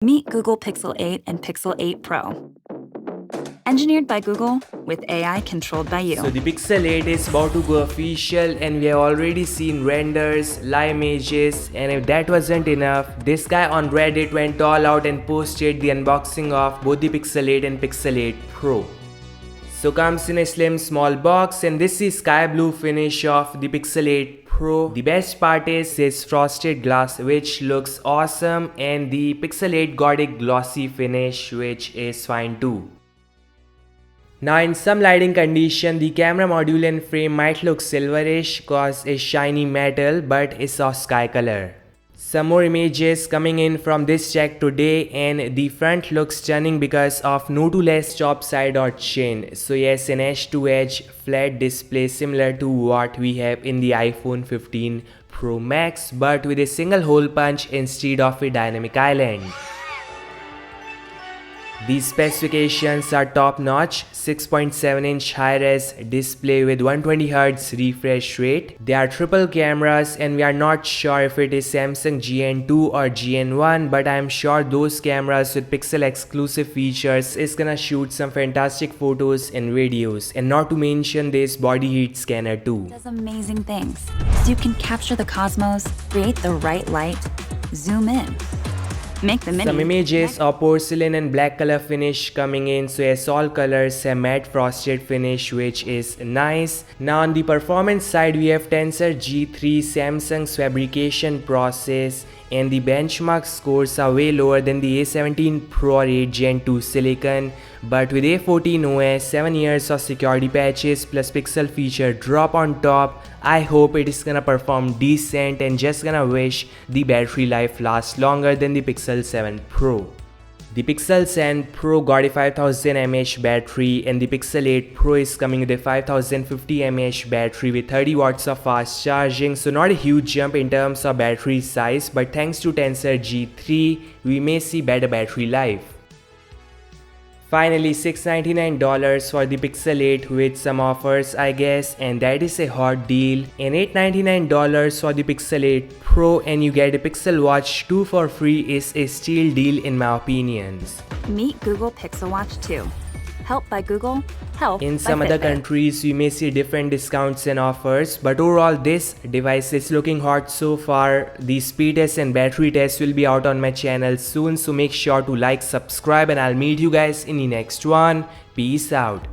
Meet Google Pixel 8 and Pixel 8 Pro. Engineered by Google, with AI controlled by you. So the Pixel 8 is about to go official, and we have already seen renders, live images, and if that wasn't enough, this guy on Reddit went all out and posted the unboxing of both the Pixel 8 and Pixel 8 Pro. So comes in a slim small box, and this is sky blue finish of the Pixel 8 Pro. The best part is this frosted glass, which looks awesome, and the Pixel 8 got a glossy finish, which is fine too. Now in some lighting condition, the camera module and frame might look silverish cause it's shiny metal, but it's of sky color. Some more images coming in from this check today, and the front looks stunning because of no to less top side or chin. So yes, an edge to edge flat display similar to what we have in the iPhone 15 Pro Max, but with a single hole punch instead of a dynamic island. These specifications are top-notch, 6.7-inch high-res display with 120Hz refresh rate. They are triple cameras, and we are not sure if it is Samsung GN2 or GN1, but I am sure those cameras with Pixel exclusive features is gonna shoot some fantastic photos and videos, and not to mention this body heat scanner too. It does amazing things, so you can capture the cosmos, create the right light, zoom in. Make the mini. Some images of porcelain and black color finish coming in, so yes, all colors have matte frosted finish, which is nice. Now on the performance side, we have Tensor G3 Samsung's fabrication process, and the benchmark scores are way lower than the A17 Pro or 8 Gen 2 Silicon, but with A14 OS, 7 years of security patches plus pixel feature drop on top, I hope it is gonna perform decent, and just gonna wish the battery life lasts longer than the Pixel 7 Pro. The Pixel 7 Pro got a 5000 mAh battery, and the Pixel 8 Pro is coming with a 5050 mAh battery with 30 watts of fast charging, so not a huge jump in terms of battery size, but thanks to Tensor G3, we may see better battery life. Finally, $699 for the Pixel 8 with some offers, I guess, and that is a hot deal. And $899 for the Pixel 8 Pro, and you get a Pixel Watch 2 for free is a steal deal in my opinions. Meet Google Pixel Watch 2. Help by Google, help In by some other Fitbit. countries, we may see different discounts and offers, but overall this device is looking hot so far. The speed test and battery test will be out on my channel soon, so make sure to like, subscribe, and I'll meet you guys in the next one. Peace out.